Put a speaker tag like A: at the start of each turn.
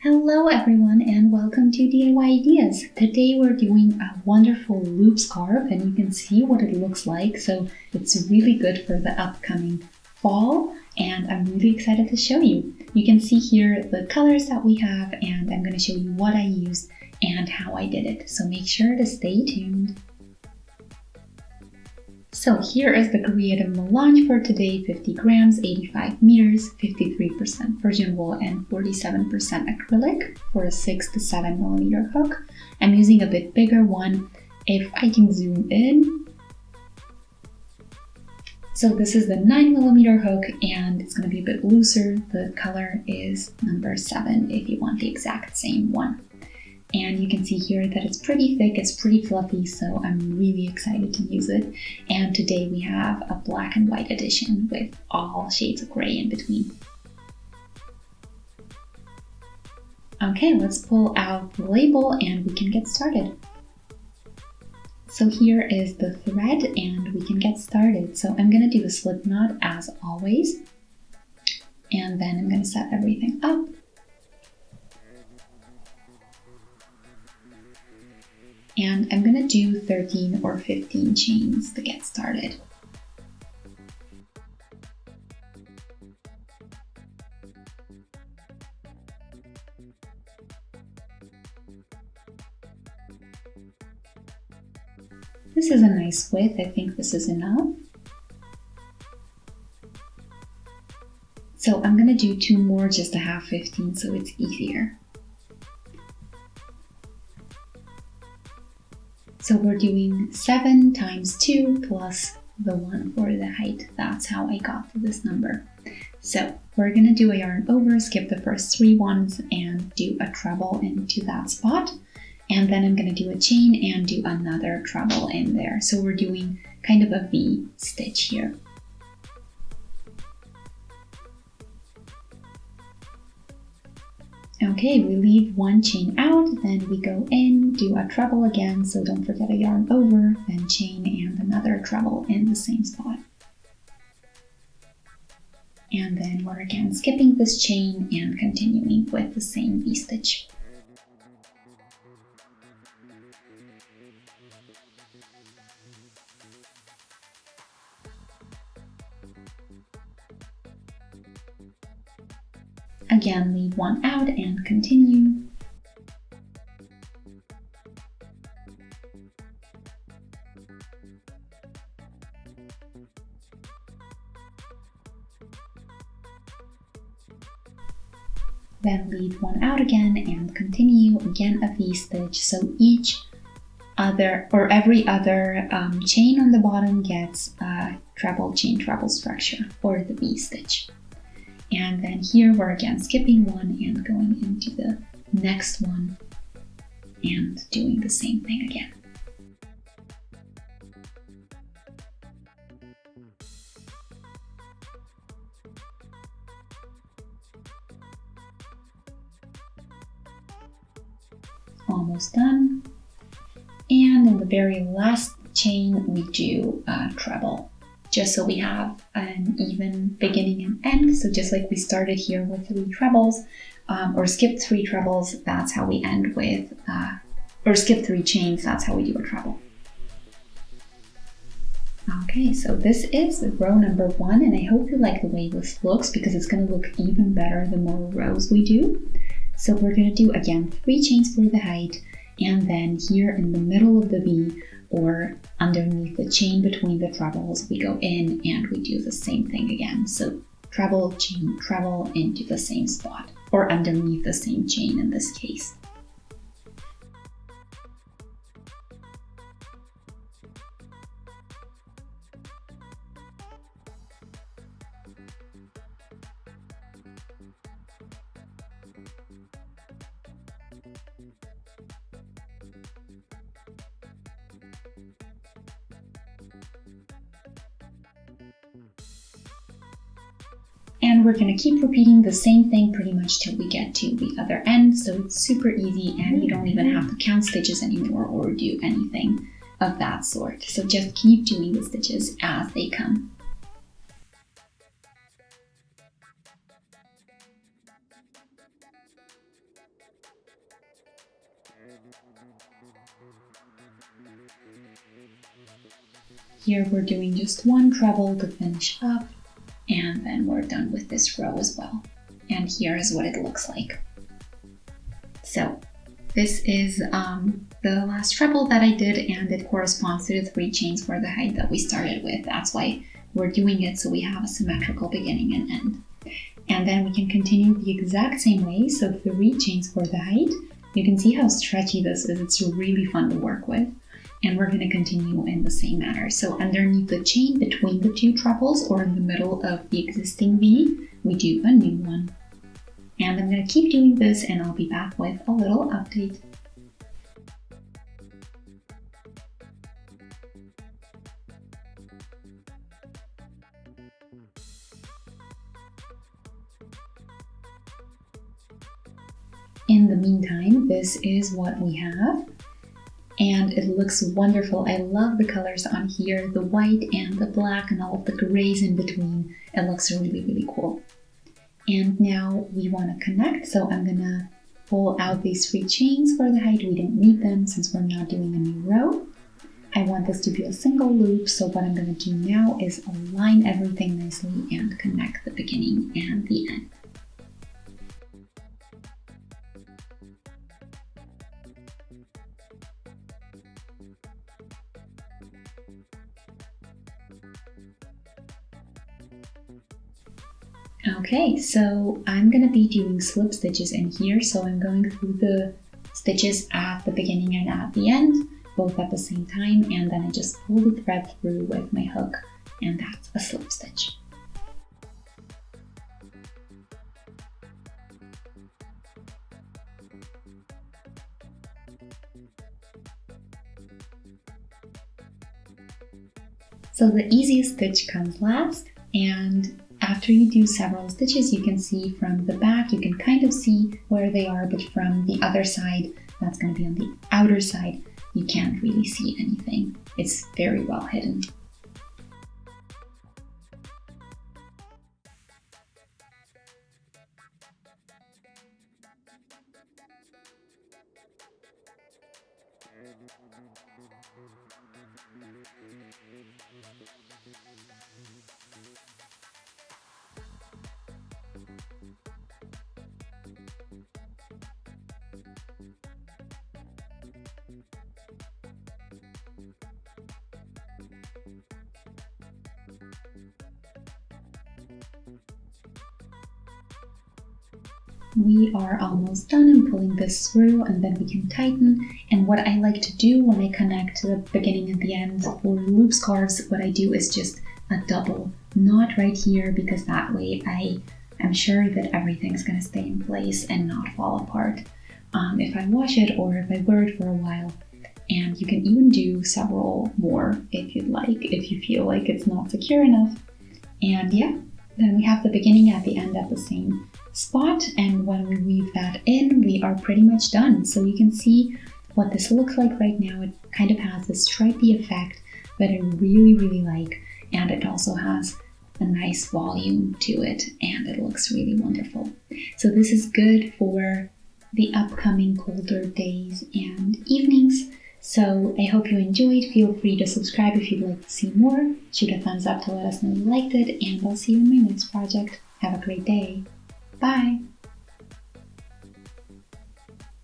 A: Hello everyone and welcome to DIY Ideas. Today we're doing a wonderful loop scarf and you can see what it looks like. So it's really good for the upcoming fall and I'm really excited to show you. You can see here the colors that we have and I'm going to show you what I used and how I did it. So make sure to stay tuned. So here is the creative melange for today, 50 grams, 85 meters, 53% virgin wool and 47% acrylic for a 6 to 7 millimeter hook. I'm using a bit bigger one if I can zoom in. So this is the 9 millimeter hook and it's going to be a bit looser. The color is number 7 if you want the exact same one. And you can see here that it's pretty thick, it's pretty fluffy, so I'm really excited to use it. And today we have a black and white edition with all shades of gray in between. Okay, let's pull out the label and we can get started. So here is the thread and we can get started. So I'm gonna do a slip knot as always. And then I'm gonna set everything up. And I'm gonna do 13 or 15 chains to get started. This is a nice width, I think this is enough. So I'm gonna do 2 more just to have 15 so it's easier. So we're doing 7 times 2 plus the 1 for the height. That's how I got to this number. So we're gonna do a yarn over, skip the first 3 ones and do a treble into that spot. And then I'm gonna do a chain and do another treble in there. So we're doing kind of a V stitch here. Okay, we leave 1 chain out, then we go in, do a treble again, so don't forget a yarn over, then chain and another treble in the same spot. And then we're again skipping this chain and continuing with the same V-stitch. Again, leave 1 out and continue. Then leave 1 out again and continue, again a V-stitch. So each other or every other chain on the bottom gets a treble chain treble structure or the V-stitch. And then here we're again skipping 1 and going into the next one and doing the same thing again. Almost done. And in the very last chain we do a treble, just so we have an even beginning and end. So just like we started here with 3 trebles, or skipped 3 trebles, that's how we end with, or skip 3 chains, that's how we do a treble. Okay, so this is row number 1, and I hope you like the way this looks because it's gonna look even better the more rows we do. So we're gonna do again 3 chains for the height, and then here in the middle of the V, or underneath the chain between the trebles, we go in and we do the same thing again. So treble, chain, treble into the same spot, or underneath the same chain in this case. And we're going to keep repeating the same thing pretty much till we get to the other end. So it's super easy and you don't even have to count stitches anymore or do anything of that sort. So just keep doing the stitches as they come. Here we're doing just one treble to finish up, and then we're done with this row as well. And here is what it looks like. So this is the last treble that I did, and it corresponds to the 3 chains for the height that we started with. That's why we're doing it, so we have a symmetrical beginning and end. And then we can continue the exact same way, so 3 chains for the height. You can see how stretchy this is, it's really fun to work with. And we're going to continue in the same manner. So underneath the chain between the 2 trebles or in the middle of the existing V, we do a new one. And I'm going to keep doing this and I'll be back with a little update. In the meantime, this is what we have. And it looks wonderful. I love the colors on here, the white and the black and all of the grays in between. It looks really, really cool. And now we want to connect, so I'm gonna pull out these 3 chains for the height. We don't need them since we're not doing a new row. I want this to be a single loop, so what I'm gonna do now is align everything nicely and connect the beginning and the end. Okay, so I'm going to be doing slip stitches in here, so I'm going through the stitches at the beginning and at the end, both at the same time, and then I just pull the thread through with my hook, and that's a slip stitch. So the easiest stitch comes last, and after you do several stitches, you can see from the back, you can kind of see where they are, but from the other side, that's going to be on the outer side, you can't really see anything. It's very well hidden. We are almost done. I'm pulling this through and then we can tighten. And what I like to do when I connect the beginning and the end for loop scarves, what I do is just a double knot right here, because that way I am sure that everything's going to stay in place and not fall apart if I wash it or if I wear it for a while. And you can even do several more if you'd like, if you feel like it's not secure enough. And yeah, then we have the beginning at the end at the same spot, and when we weave that in, we are pretty much done. So you can see what this looks like right now. It kind of has this stripy effect that I really like, and it also has a nice volume to it, and it looks really wonderful. So this is good for the upcoming colder days and evenings. So I hope you enjoyed. Feel free to subscribe if you'd like to see more. Shoot a thumbs up to let us know you liked it, and I'll see you in my next project. Have a great day. Bye!